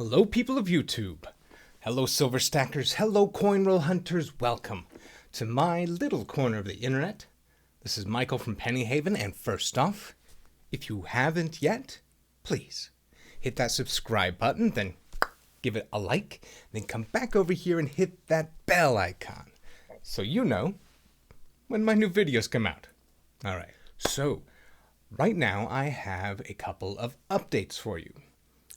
Hello, people of YouTube. Hello, silver stackers. Hello, coin roll hunters. Welcome to my little corner of the internet. This is Michael from Penny Haven, and first off, if you haven't yet, please hit that subscribe button, then give it a like, then come back over here and hit that bell icon so you know when my new videos come out. All right, so right now I have a couple of updates for you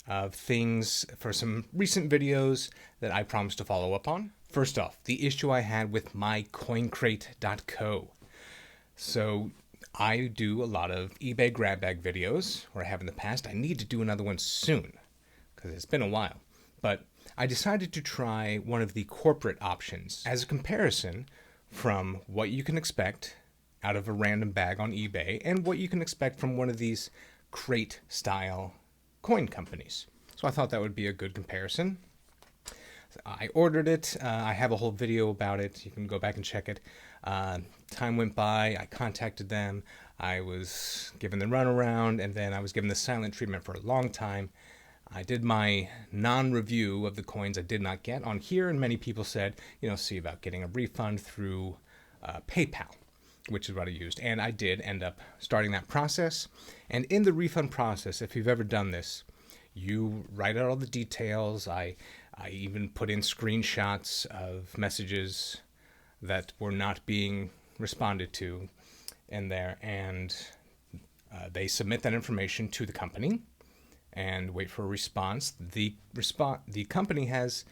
of things for some recent videos that I promised to follow up on. First off, the issue I had with mycoincrate.co. So I do a lot of eBay grab bag videos, or I have in the past. I need to do another one soon because it's been a while. But I decided to try one of the corporate options as a comparison from what you can expect out of a random bag on eBay and what you can expect from one of these crate style coin companies. So I thought that would be a good comparison. I ordered it. I have a whole video about it. You can go back and check it. Time went by. I contacted them. I was given the runaround, and then I was given the silent treatment for a long time. I did my non-review of the coins I did not get on here, and many people said, see about getting a refund through PayPal, which is what I used. And I did end up starting that process. And in the refund process, if you've ever done this, you write out all the details. I even put in screenshots of messages that were not being responded to in there. And they submit that information to the company and wait for a response. The company has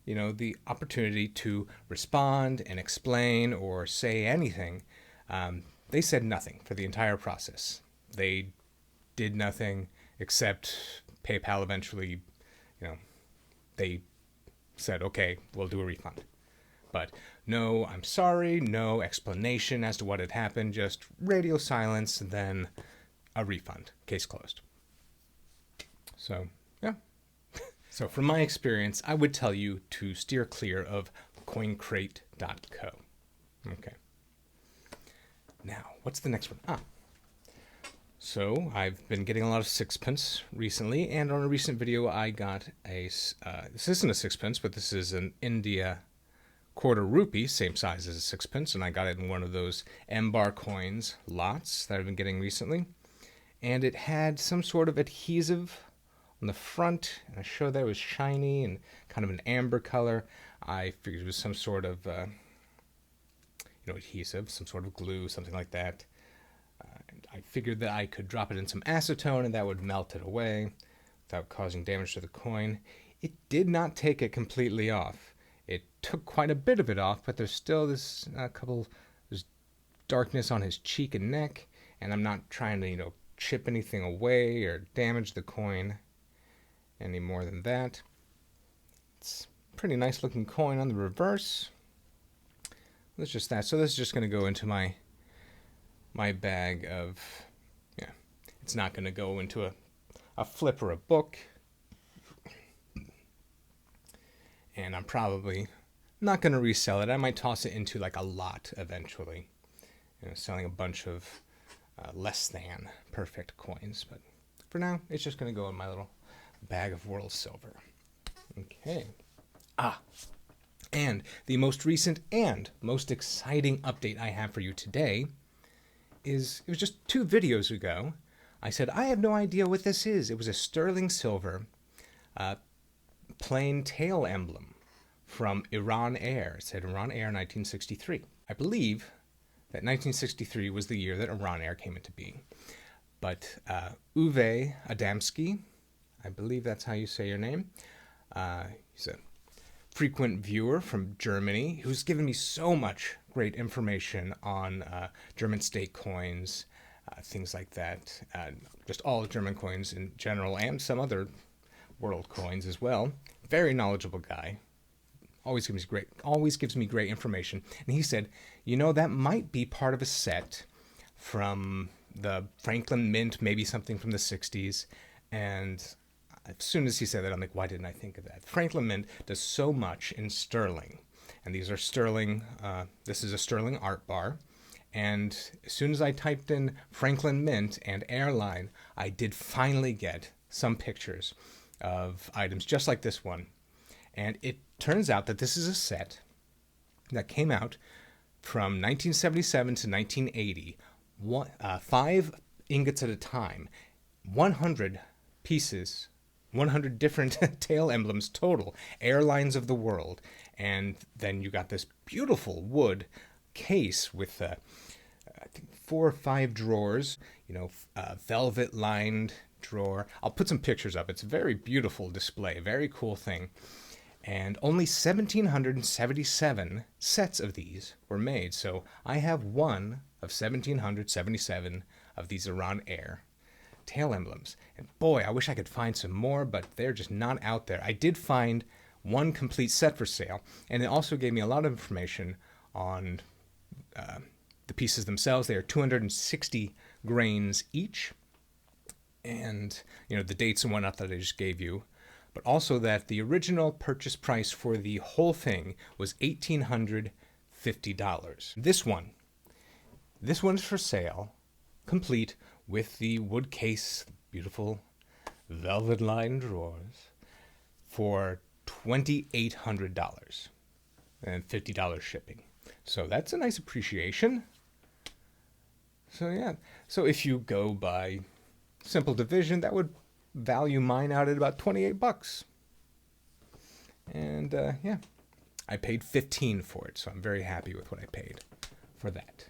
the opportunity to respond and explain or say anything. They said nothing for the entire process. They did nothing except PayPal eventually, they said, okay, we'll do a refund. But no, I'm sorry, no explanation as to what had happened, just radio silence, and then a refund. Case closed. So, yeah. So from my experience, I would tell you to steer clear of coincrate.co. Okay. Now, what's the next one? So I've been getting a lot of sixpence recently, and on a recent video I got this isn't a sixpence, but this is an India quarter rupee, same size as a sixpence, and I got it in one of those M-bar coins lots that I've been getting recently. And it had some sort of adhesive on the front, and I showed that it was shiny and kind of an amber color. I figured it was some sort of adhesive, some sort of glue, something like that. I figured that I could drop it in some acetone and that would melt it away without causing damage to the coin. It did not take it completely off. It took quite a bit of it off, but there's still there's darkness on his cheek and neck, and I'm not trying to, chip anything away or damage the coin any more than that. It's a pretty nice looking coin on the reverse. That's just that. So this is just going to go into my bag of, it's not going to go into a flip or a book. And I'm probably not going to resell it. I might toss it into like a lot eventually, selling a bunch of less than perfect coins. But for now, it's just going to go in my little bag of world silver. Okay. And the most recent and most exciting update I have for you today is, it was just 2 videos ago, I said, I have no idea what this is. It was a sterling silver plain tail emblem from Iran Air. It said Iran Air 1963. I believe that 1963 was the year that Iran Air came into being. But Uwe Adamski, I believe that's how you say your name, he's a frequent viewer from Germany who's given me so much great information on German state coins, things like that, just all German coins in general and some other world coins as well. Very knowledgeable guy. Always gives me great information. And he said, that might be part of a set from the Franklin Mint, maybe something from the 60s. And as soon as he said that, I'm like, why didn't I think of that? Franklin Mint does so much in sterling. And these are sterling, this is a sterling art bar. And as soon as I typed in Franklin Mint and Airline, I did finally get some pictures of items just like this one. And it turns out that this is a set that came out from 1977 to 1980, 5 ingots at a time, 100 pieces, 100 different tail emblems total, airlines of the world. And then you got this beautiful wood case with, I think, 4 or 5 drawers, velvet lined drawer. I'll put some pictures up. It's a very beautiful display, very cool thing. And only 1,777 sets of these were made. So I have one of 1,777 of these Iran Air tail emblems. And boy, I wish I could find some more, but they're just not out there. I did find one complete set for sale, and it also gave me a lot of information on the pieces themselves. They are 260 grains each, and the dates and whatnot that I just gave you. But also that the original purchase price for the whole thing was $1,850. This one's for sale, complete with the wood case, beautiful velvet lined drawers, for $2,800 and $50 shipping. So that's a nice appreciation. So yeah, so if you go by simple division, that would value mine out at about $28. And yeah, I paid $15 for it, so I'm very happy with what I paid for that.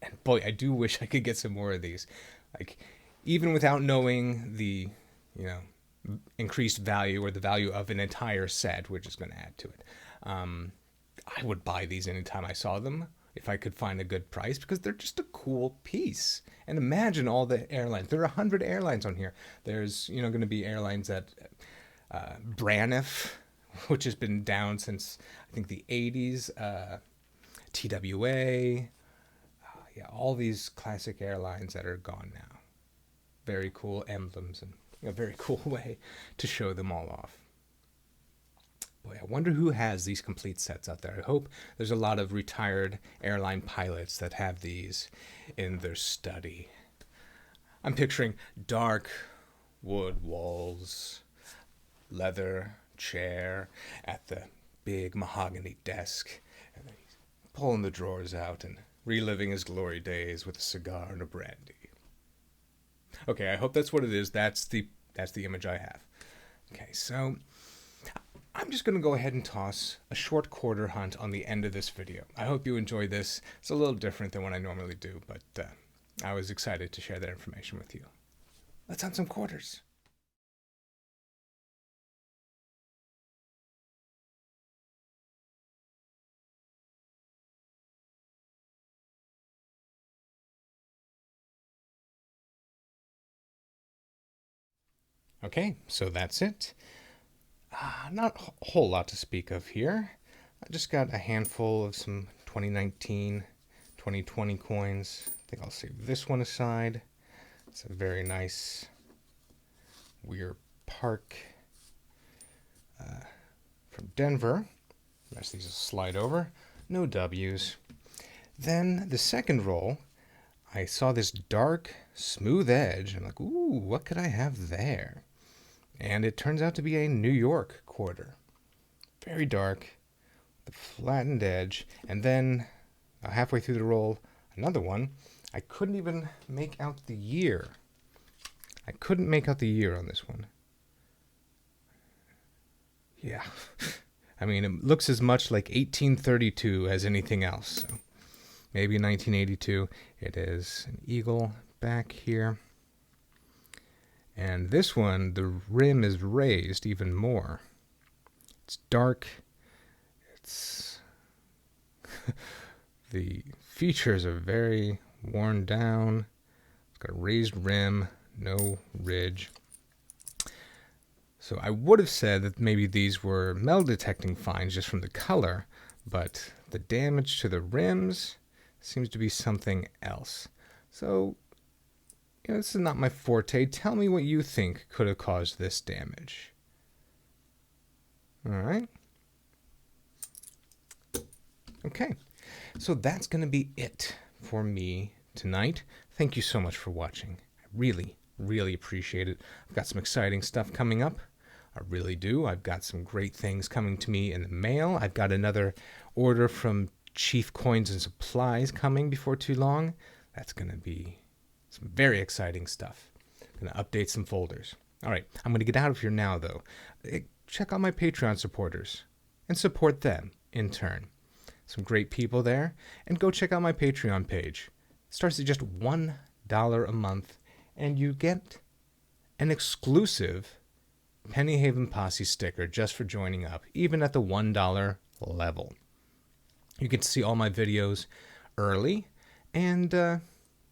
And boy, I do wish I could get some more of these. Like, even without knowing the, increased value or the value of an entire set, which is going to add to it, I would buy these anytime I saw them if I could find a good price, because they're just a cool piece. And imagine all the airlines. There are 100 airlines on here. There's, going to be airlines at Braniff, which has been down since, I think, the 80s, TWA, yeah, all these classic airlines that are gone now. Very cool emblems and a very cool way to show them all off. Boy, I wonder who has these complete sets out there. I hope there's a lot of retired airline pilots that have these in their study. I'm picturing dark wood walls, leather chair at the big mahogany desk, and he's pulling the drawers out and reliving his glory days with a cigar and a brandy. Okay, I hope that's what it is. That's the image I have. Okay, so I'm just going to go ahead and toss a short quarter hunt on the end of this video. I hope you enjoyed this. It's a little different than what I normally do, but I was excited to share that information with you. Let's hunt some quarters. Okay, so that's it. Not a whole lot to speak of here. I just got a handful of some 2019, 2020 coins. I think I'll save this one aside. It's a very nice Weir Park from Denver. The rest of these will slide over. No W's. Then the second roll, I saw this dark, smooth edge. I'm like, ooh, what could I have there? And it turns out to be a New York quarter. Very dark, the flattened edge. And then halfway through the roll, another one. I couldn't even make out the year. I couldn't make out the year on this one. Yeah. I mean, it looks as much like 1832 as anything else. So maybe 1982. It is an eagle back here. And this one, the rim is raised even more. It's dark. It's the features are very worn down. It's got a raised rim, no ridge. So I would have said that maybe these were metal detecting finds just from the color, but the damage to the rims seems to be something else. So this is not my forte. Tell me what you think could have caused this damage. All right. Okay. So that's going to be it for me tonight. Thank you so much for watching. I really, really appreciate it. I've got some exciting stuff coming up. I really do. I've got some great things coming to me in the mail. I've got another order from Chief Coins and Supplies coming before too long. That's going to be some very exciting stuff. I'm going to update some folders. All right, I'm going to get out of here now, though. Check out my Patreon supporters and support them in turn. Some great people there. And go check out my Patreon page. It starts at just $1 a month, and you get an exclusive Penny Haven Posse sticker just for joining up, even at the $1 level. You get to see all my videos early, and there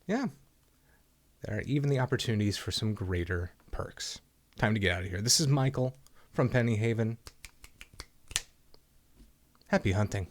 are even the opportunities for some greater perks. Time to get out of here. This is Michael from Penny Haven. Happy hunting.